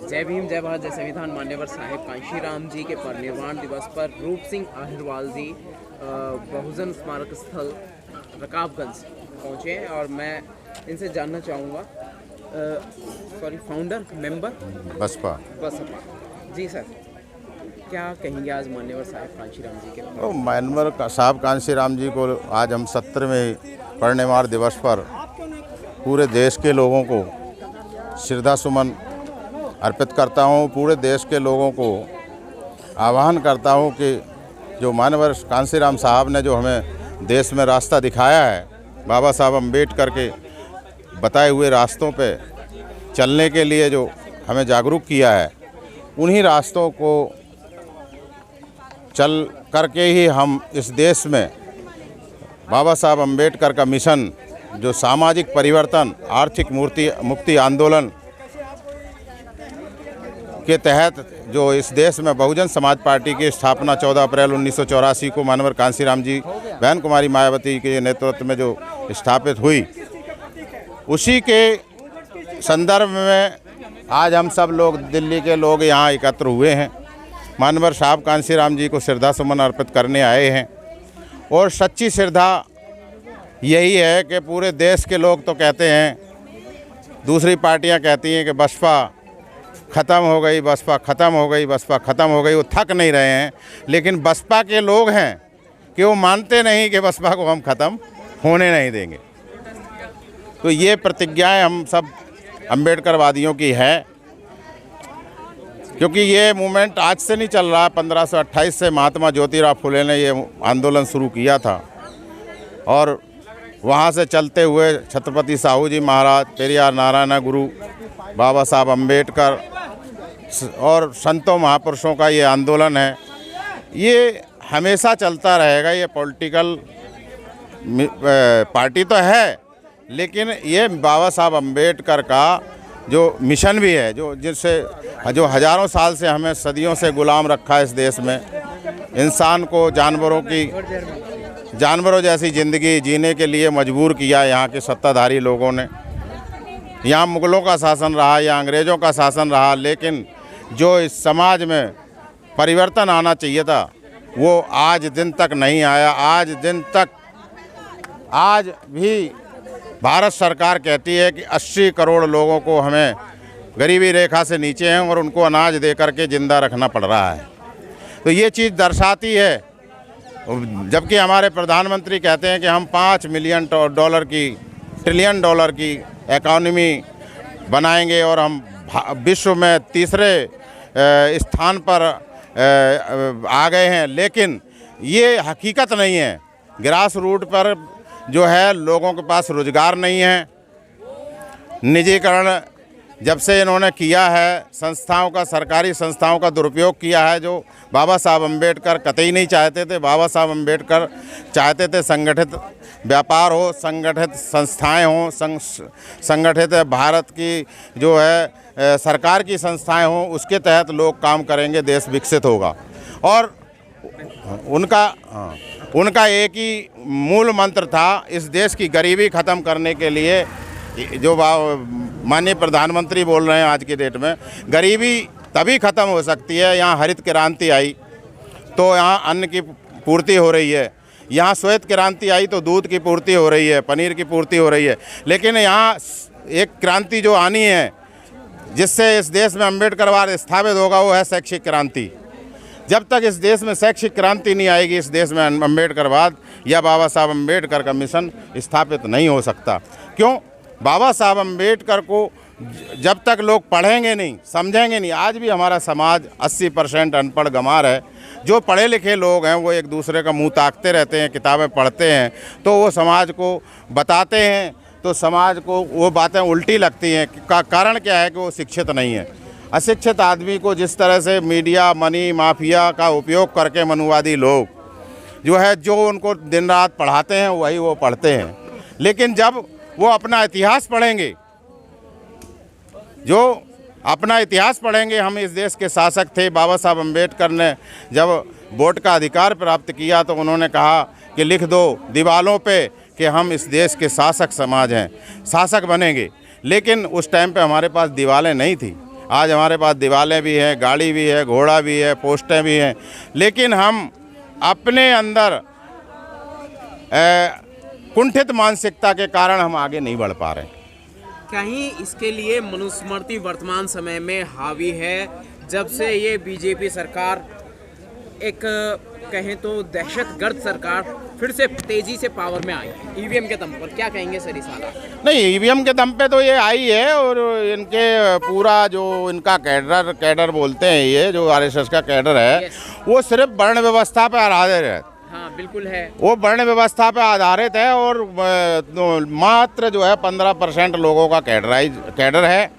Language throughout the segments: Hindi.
जय भीम जय भारत जय संविधान। मान्यवर साहेब कांशीराम जी के परिनिर्वाण दिवस पर रूप सिंह अहिरवाल जी बहुजन स्मारक स्थल रकाबगंज पहुँचे हैं और मैं इनसे जानना चाहूँगा, फाउंडर मेंबर बसपा जी सर, क्या कहेंगे आज मान्यवर साहब कांशीराम जी के? तो मान्यवर साहब कांशीराम जी को आज हम 17वें परिनिर्वाण दिवस पर पूरे देश के लोगों को श्रद्धा सुमन अर्पित करता हूँ। पूरे देश के लोगों को आह्वान करता हूँ कि जो मान्यवर कांशीराम साहब ने जो हमें देश में रास्ता दिखाया है, बाबा साहब अम्बेडकर के बताए हुए रास्तों पे चलने के लिए जो हमें जागरूक किया है, उन्हीं रास्तों को चल करके ही हम इस देश में बाबा साहब अम्बेडकर का मिशन, जो सामाजिक परिवर्तन, आर्थिक मुक्ति आंदोलन के तहत जो इस देश में बहुजन समाज पार्टी की स्थापना 14 अप्रैल 1984 को मान्यवर कांशीराम जी, बहन कुमारी मायावती के नेतृत्व में जो स्थापित हुई, उसी के संदर्भ में आज हम सब लोग, दिल्ली के लोग यहाँ एकत्र हुए हैं। मान्यवर साहब कांशीराम जी को श्रद्धा सुमन अर्पित करने आए हैं। और सच्ची श्रद्धा यही है कि पूरे देश के लोग तो कहते हैं, दूसरी पार्टियां कहती हैं कि बसपा ख़त्म हो गई, बसपा ख़त्म हो गई, बसपा ख़त्म हो गई। वो थक नहीं रहे हैं, लेकिन बसपा के लोग हैं कि वो मानते नहीं कि बसपा को हम ख़त्म होने नहीं देंगे। तो ये प्रतिज्ञाएं हम सब अम्बेडकरवादियों की है, क्योंकि ये मूवमेंट आज से नहीं चल रहा। 1528 से महात्मा ज्योतिराव फुले ने ये आंदोलन शुरू किया था और वहाँ से चलते हुए छत्रपति साहू जी महाराज, पेरियार नारायण गुरु, बाबा साहब अम्बेडकर और संतों महापुरुषों का ये आंदोलन है। ये हमेशा चलता रहेगा। ये पॉलिटिकल पार्टी तो है, लेकिन ये बाबा साहब अम्बेडकर का जो मिशन भी है, जो हज़ारों साल से हमें सदियों से गुलाम रखा है इस देश में, इंसान को जानवरों जैसी ज़िंदगी जीने के लिए मजबूर किया यहाँ के सत्ताधारी लोगों ने। यहाँ मुग़लों का शासन रहा या अंग्रेज़ों का शासन रहा, लेकिन जो इस समाज में परिवर्तन आना चाहिए था वो आज दिन तक नहीं आया। आज भी भारत सरकार कहती है कि 80 करोड़ लोगों को हमें गरीबी रेखा से नीचे हैं और उनको अनाज दे करके ज़िंदा रखना पड़ रहा है। तो ये चीज़ दर्शाती है, जबकि हमारे प्रधानमंत्री कहते हैं कि हम 5 मिलियन डॉलर की, ट्रिलियन डॉलर की इकॉनमी बनाएंगे और हम विश्व में तीसरे स्थान पर आ गए हैं। लेकिन ये हकीकत नहीं है। ग्रास रूट पर जो है लोगों के पास रोज़गार नहीं है। निजीकरण जब से इन्होंने किया है, संस्थाओं का, सरकारी संस्थाओं का दुरुपयोग किया है, जो बाबा साहब अम्बेडकर कतई नहीं चाहते थे। बाबा साहब अम्बेडकर चाहते थे संगठित व्यापार हो, संगठित संस्थाएं हों, संगठित भारत की जो है सरकार की संस्थाएं हों, उसके तहत लोग काम करेंगे, देश विकसित होगा। और उनका एक ही मूल मंत्र था, इस देश की गरीबी ख़त्म करने के लिए। जो माननीय प्रधानमंत्री बोल रहे हैं आज की डेट में, गरीबी तभी ख़त्म हो सकती है। यहाँ हरित क्रांति आई तो यहाँ अन्न की पूर्ति हो रही है, यहाँ श्वेत क्रांति आई तो दूध की पूर्ति हो रही है, पनीर की पूर्ति हो रही है। लेकिन यहाँ एक क्रांति जो आनी है, जिससे इस देश में अम्बेडकरवाद स्थापित होगा, वो है शैक्षिक क्रांति। जब तक इस देश में शैक्षिक क्रांति नहीं आएगी, इस देश में अम्बेडकरवाद या बाबा साहब अम्बेडकर का मिशन स्थापित नहीं हो सकता। क्यों? बाबा साहब अम्बेडकर को जब तक लोग पढ़ेंगे नहीं, समझेंगे नहीं। आज भी हमारा समाज 80% अनपढ़ गंवार है। जो पढ़े लिखे लोग हैं वो एक दूसरे का मुंह ताकते रहते हैं, किताबें पढ़ते हैं, तो वो समाज को बताते हैं, तो समाज को वो बातें उल्टी लगती हैं। का कारण क्या है कि वो शिक्षित नहीं है। अशिक्षित आदमी को जिस तरह से मीडिया, मनी माफिया का उपयोग करके मनुवादी लोग जो है, जो उनको दिन रात पढ़ाते हैं, वही वो पढ़ते हैं। लेकिन जब वो अपना इतिहास पढ़ेंगे, जो अपना इतिहास पढ़ेंगे, हम इस देश के शासक थे। बाबा साहब अम्बेडकर ने जब वोट का अधिकार प्राप्त किया तो उन्होंने कहा कि लिख दो दीवालों पे कि हम इस देश के शासक समाज हैं, शासक बनेंगे। लेकिन उस टाइम पे हमारे पास दीवारें नहीं थी। आज हमारे पास दीवारें भी हैं, गाड़ी भी है, घोड़ा भी है, पोस्टें भी हैं, लेकिन हम अपने अंदर कुंठित मानसिकता के कारण हम आगे नहीं बढ़ पा रहे हैं। कहीं इसके लिए मनुस्मृति वर्तमान समय में हावी है। जब से ये बीजेपी सरकार एक कहें तो दहशतगर्द सरकार फिर से तेजी से पावर में आई ईवीएम के दम पर, क्या कहेंगे सर इस हालात? नहीं, ईवीएम के दम पे तो ये आई है, और इनके पूरा जो इनका कैडर बोलते हैं, ये जो आरएसएस का कैडर है, वो सिर्फ वर्ण व्यवस्था पे आधारित है। हाँ बिल्कुल है, वो वर्ण व्यवस्था पे आधारित है, और मात्र जो है 15% लोगों का कैडर है,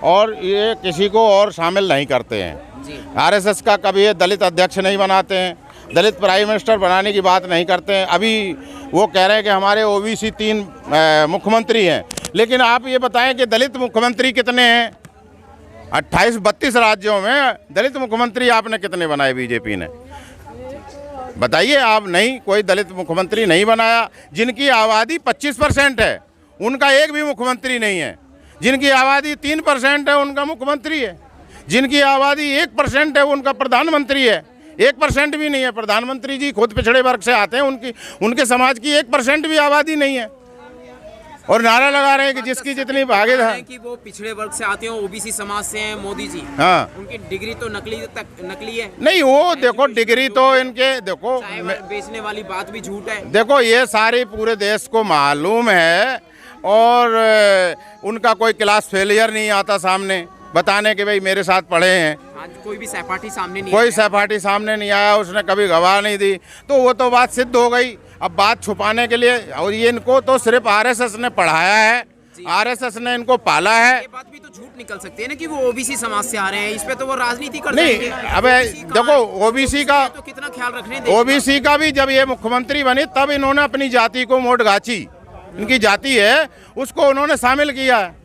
और ये किसी को और शामिल नहीं करते हैं। आरएसएस का कभी ये दलित अध्यक्ष नहीं बनाते हैं, दलित प्राइम मिनिस्टर बनाने की बात नहीं करते हैं। अभी वो कह रहे हैं कि हमारे ओबीसी 3 मुख्यमंत्री हैं, लेकिन आप ये बताएं कि दलित मुख्यमंत्री कितने हैं? 28-32 राज्यों में दलित मुख्यमंत्री आपने कितने बनाए बीजेपी ने? बताइए आप। नहीं, कोई दलित मुख्यमंत्री नहीं बनाया। जिनकी आबादी 25% है उनका एक भी मुख्यमंत्री नहीं है। जिनकी आबादी 3% है उनका मुख्यमंत्री है। जिनकी आबादी 1% है उनका प्रधानमंत्री है। 1% भी नहीं है। प्रधानमंत्री जी खुद पिछड़े वर्ग से आते हैं, उनके समाज की 1% भी आबादी नहीं है, और नारा लगा रहे हैं कि जिसकी जितनी भागीदारी कि वो पिछड़े वर्ग से आते हैं, ओबीसी समाज से हैं मोदी जी। हाँ, उनकी डिग्री तो नकली है। नहीं, वो देखो डिग्री तो इनके देखो बेचने वाली बात भी झूठ है। देखो ये सारी पूरे देश को मालूम है, और उनका कोई क्लास फेलियर नहीं आता सामने बताने के भाई मेरे साथ पढ़े हैं। आज कोई भी सहपाठी सामने नहीं कोई सहपाठी सामने नहीं आया, उसने कभी गवाह नहीं दी, तो वो तो बात सिद्ध हो गई। अब बात छुपाने के लिए, और ये इनको तो सिर्फ आरएसएस ने पढ़ाया है, आरएसएस ने इनको पाला है। ये बात भी तो झूठ निकल सकती है ना कि वो ओबीसी समाज से आ रहे हैं, इस पे तो वो राजनीति कर नहीं। अबे देखो, ओबीसी का तो कितना ख्याल रखने दें। ओबीसी का भी जब ये मुख्यमंत्री बनी तब इन्होंने अपनी जाति को मोटगाची, इनकी जाति है उसको उन्होंने शामिल किया है।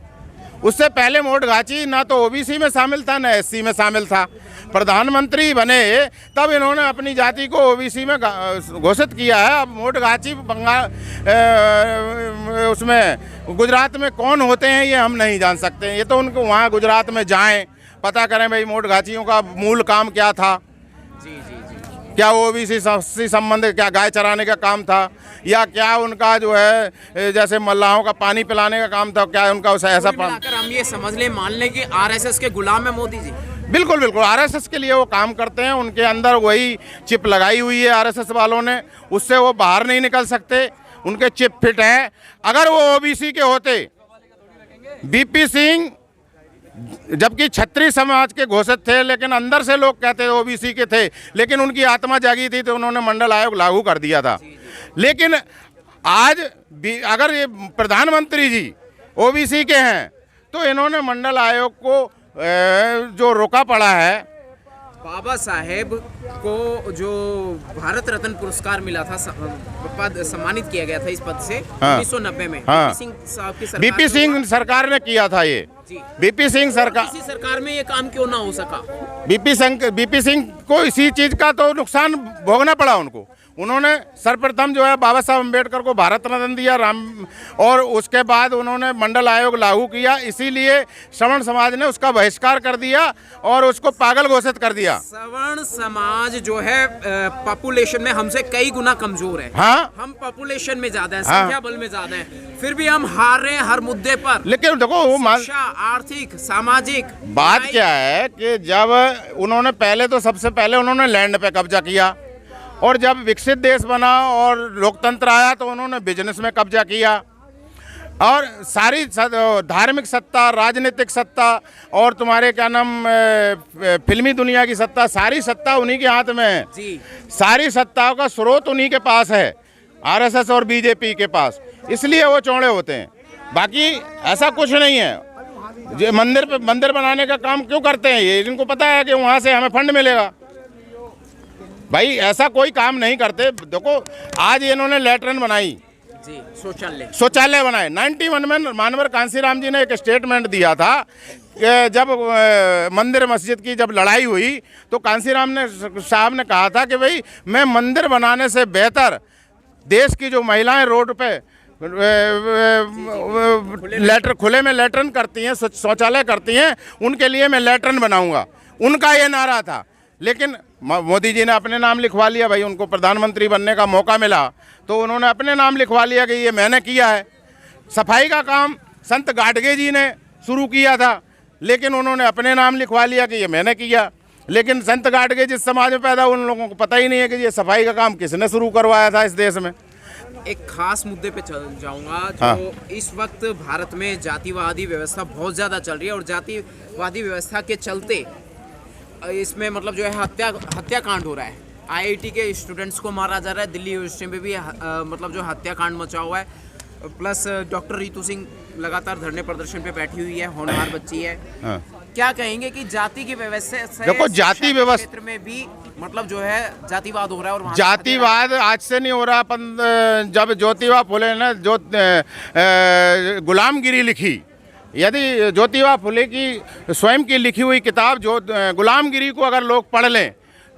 उससे पहले मोटगाची ना तो ओबीसी में शामिल था ना एससी में शामिल था। प्रधानमंत्री बने तब इन्होंने अपनी जाति को ओबीसी में घोषित किया है। अब मोटगाची बंगाल उसमें गुजरात में कौन होते हैं ये हम नहीं जान सकते। ये तो उनको वहाँ गुजरात में जाएं, पता करें भाई मोटगाचियों का मूल काम क्या था। क्या ओबीसी से संबंधित, क्या गाय चराने का काम था, या क्या उनका जो है जैसे मल्लाहों का पानी पिलाने का काम था, क्या उनका उसे ऐसा हम ये समझ लें, मान लें कि आरएसएस के गुलाम है मोदी जी। बिल्कुल बिल्कुल, आरएसएस के लिए वो काम करते हैं। उनके अंदर वही चिप लगाई हुई है आरएसएस वालों ने, उससे वो बाहर नहीं निकल सकते। उनके चिप फिट हैं। अगर वो ओबीसी के होते, बीपी सिंह जबकि क्षत्रिय समाज के घोषित थे, लेकिन अंदर से लोग कहते ओबीसी के थे, लेकिन उनकी आत्मा जागी थी तो उन्होंने मंडल आयोग लागू कर दिया था। लेकिन आज अगर ये प्रधानमंत्री जी ओबीसी के हैं तो इन्होंने मंडल आयोग को जो रोका पड़ा है। बाबा साहेब को जो भारत रत्न पुरस्कार मिला था, पद सम्मानित किया गया था इस पद से 1990 में। हाँ, बीपी सिंह सरकार ने किया था ये। बीपी सिंह सरकार में ये काम क्यों ना हो सका? बीपी सिंह को इसी चीज का तो नुकसान भोगना पड़ा उनको। उन्होंने सर्वप्रथम जो है बाबा साहब अम्बेडकर को भारत रत्न दिया, और उसके बाद उन्होंने मंडल आयोग लागू किया। इसीलिए सवर्ण समाज ने उसका बहिष्कार कर दिया और उसको पागल घोषित कर दिया। सवर्ण समाज जो है पॉपुलेशन में हमसे कई गुना कमजोर है। हाँ, हम पॉपुलेशन में ज्यादा है, संख्या बल में ज्यादा है, फिर भी हम हार रहे हैं हर मुद्दे पर। लेकिन देखो वो शिक्षा, आर्थिक, सामाजिक बात क्या है कि जब उन्होंने पहले तो सबसे पहले उन्होंने लैंड पे कब्जा किया, और जब विकसित देश बना और लोकतंत्र आया तो उन्होंने बिजनेस में कब्जा किया, और सारी धार्मिक सत्ता, राजनीतिक सत्ता और तुम्हारे क्या नाम फिल्मी दुनिया की सत्ता, सारी सत्ता उन्हीं के हाथ में है जी। सारी सत्ताओं का स्रोत उन्हीं के पास है, आरएसएस और बीजेपी के पास, इसलिए वो चौड़े होते हैं। बाकी ऐसा कुछ नहीं है। ये मंदिर बनाने का काम क्यों करते हैं ये? इनको पता है कि वहाँ से हमें फंड मिलेगा। भाई ऐसा कोई काम नहीं करते। देखो आज इन्होंने लैट्रिन बनाई जी, शौचालय बनाए। 91 में मानवर कांसीराम जी ने एक स्टेटमेंट दिया था कि जब मंदिर मस्जिद की जब लड़ाई हुई तो कांसीराम साहब ने कहा था कि भाई मैं मंदिर बनाने से बेहतर देश की जो महिलाएं रोड पे लेटर खुले में लेटरिन करती हैं, शौचालय करती हैं, उनके लिए मैं लेटरिन बनाऊंगा, उनका ये नारा था। लेकिन मोदी जी ने अपने नाम लिखवा लिया, भाई उनको प्रधानमंत्री बनने का मौका मिला तो उन्होंने अपने नाम लिखवा लिया कि ये मैंने किया है। सफाई का काम संत गाडगे जी ने शुरू किया था, लेकिन उन्होंने अपने नाम लिखवा लिया कि ये मैंने किया। लेकिन संत गाडगे जिस समाज में पैदा, उन लोगों को पता ही नहीं है कि ये सफाई का काम किसने शुरू करवाया था इस देश में। एक खास मुद्दे पे चल जाऊंगा जो हाँ। इस वक्त भारत में जातिवादी व्यवस्था बहुत ज़्यादा चल रही है, और जातिवादी व्यवस्था के चलते इसमें मतलब जो है हत्याकांड हो रहा है। आईआईटी के स्टूडेंट्स को मारा जा रहा है, दिल्ली यूनिवर्सिटी में भी मतलब जो हत्याकांड मचा हुआ है। प्लस डॉक्टर रितु सिंह लगातार धरने प्रदर्शन पे बैठी हुई है, होनहार बच्ची है। हाँ। क्या कहेंगे कि जाति की व्यवस्था से देखो, जाति व्यवस्था क्षेत्र में भी मतलब जो है जातिवाद हो रहा है, और वहाँ जातिवाद आज से नहीं हो रहा। जब ज्योतिबा फुले ने जो गुलामगिरी लिखी, यदि ज्योतिबा फुले की स्वयं की लिखी हुई किताब जो गुलामगिरी को अगर लोग पढ़ लें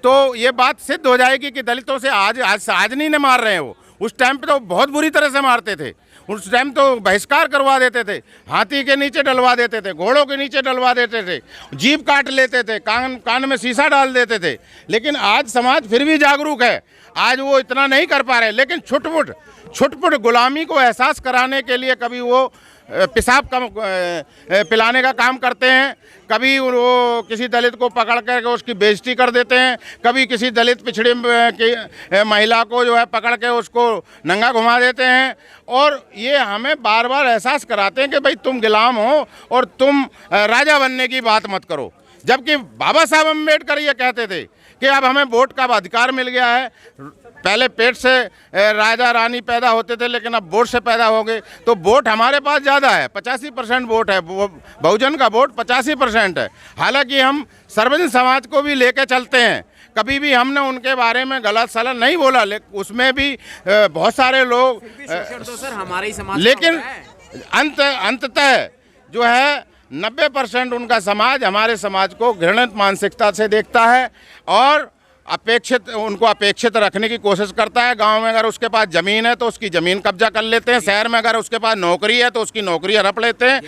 तो ये बात सिद्ध हो जाएगी कि दलितों से आज नहीं मार रहे हैं वो। उस टाइम पे तो बहुत बुरी तरह से मारते थे, उस टाइम तो बहिष्कार करवा देते थे, हाथी के नीचे डलवा देते थे, घोड़ों के नीचे डलवा देते थे, जीभ काट लेते थे, कान में शीशा डाल देते थे। लेकिन आज समाज फिर भी जागरूक है, आज वो इतना नहीं कर पा रहे। लेकिन छुटपुट गुलामी को एहसास कराने के लिए कभी वो पेशाब का पिलाने का काम करते हैं, कभी वो किसी दलित को पकड़ कर उसकी बेइज्जती कर देते हैं, कभी किसी दलित पिछड़ी की महिला को जो है पकड़ के उसको नंगा घुमा देते हैं। और ये हमें बार बार एहसास कराते हैं कि भाई तुम गुलाम हो और तुम राजा बनने की बात मत करो। जबकि बाबा साहब अम्बेडकर ये कहते थे कि अब हमें वोट का अधिकार मिल गया है। पहले पेट से राजा रानी पैदा होते थे, लेकिन अब वोट से पैदा हो गए, तो वोट हमारे पास ज़्यादा है, 85% वोट है, बहुजन का वोट 85% है। हालांकि हम सर्वजन समाज को भी लेके चलते हैं, कभी भी हमने उनके बारे में गलत सलत नहीं बोला, लेकिन उसमें भी बहुत सारे लोग तो सर हमारे ही समाज, लेकिन अंततः जो है 90% उनका समाज हमारे समाज को घृणित मानसिकता से देखता है और उनको अपेक्षित रखने की कोशिश करता है। गांव में अगर उसके पास ज़मीन है तो उसकी ज़मीन कब्जा कर लेते हैं, शहर में अगर उसके पास नौकरी है तो उसकी नौकरी हड़प लेते हैं,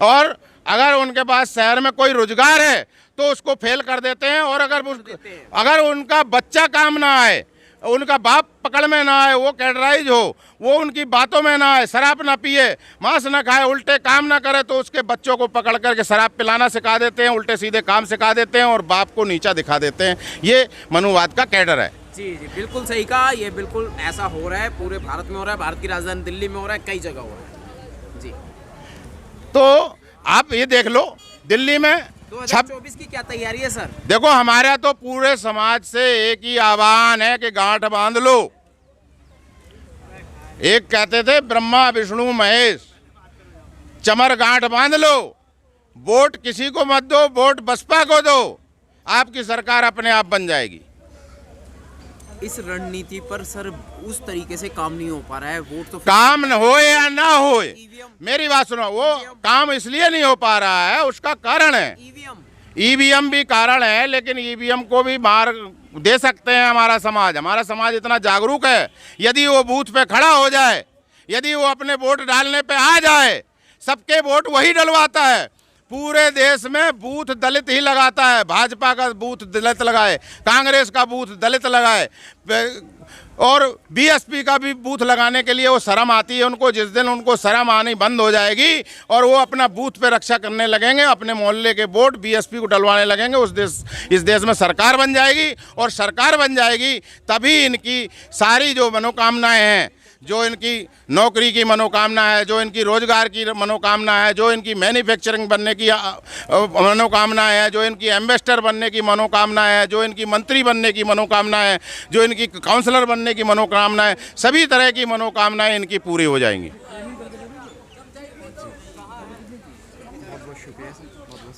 और अगर उनके पास शहर में कोई रोजगार है तो उसको फेल कर देते हैं। और अगर उनका बच्चा काम ना आए, उनका बाप पकड़ में ना आए, वो कैडराइज हो, वो उनकी बातों में ना आए, शराब ना पिए, मांस ना खाए, उल्टे काम ना करे, तो उसके बच्चों को पकड़ करके शराब पिलाना सिखा देते हैं, उल्टे सीधे काम सिखा देते हैं और बाप को नीचा दिखा देते हैं। ये मनुवाद का कैडर है। जी जी, बिल्कुल सही कहा। ये बिल्कुल ऐसा हो रहा है, पूरे भारत में हो रहा है, भारत की राजधानी दिल्ली में हो रहा है, कई जगह हो रहा है जी। तो आप ये देख लो, दिल्ली में 2024 की क्या तैयारी है सर? देखो, हमारा तो पूरे समाज से एक ही आह्वान है कि गांठ बांध लो। एक कहते थे ब्रह्मा विष्णु महेश, चमर गांठ बांध लो, वोट किसी को मत दो, वोट बसपा को दो, आपकी सरकार अपने आप बन जाएगी। इस रणनीति पर सर उस तरीके से काम नहीं हो पा रहा है। वोट तो काम न होए या ना होए, मेरी बात सुनो, वो काम इसलिए नहीं हो पा रहा है, उसका कारण है ईवीएम भी कारण है। लेकिन ईवीएम को भी मार दे सकते हैं हमारा समाज इतना जागरूक है। यदि वो बूथ पे खड़ा हो जाए, यदि वो अपने वोट डालने पे आ जाए, सबके वोट वही डलवाता है। पूरे देश में बूथ दलित ही लगाता है, भाजपा का बूथ दलित लगाए, कांग्रेस का बूथ दलित लगाए, और बीएसपी का भी बूथ लगाने के लिए वो शर्म आती है उनको। जिस दिन उनको शर्म आनी बंद हो जाएगी और वो अपना बूथ पे रक्षा करने लगेंगे, अपने मोहल्ले के वोट बीएसपी को डलवाने लगेंगे, इस देश में सरकार बन जाएगी। और सरकार बन जाएगी तभी इनकी सारी जो मनोकामनाएं हैं, जो इनकी नौकरी की मनोकामना है, जो इनकी रोजगार की मनोकामना है, जो इनकी मैन्युफैक्चरिंग बनने की मनोकामना है, जो इनकी एम्बेसडर बनने की मनोकामना है, जो इनकी मंत्री बनने की मनोकामना है, जो इनकी काउंसलर बनने की मनोकामना है, सभी तरह की मनोकामनाएं इनकी पूरी हो जाएंगी।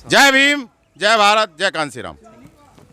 जय भीम, जय भारत, जय कांसीराम।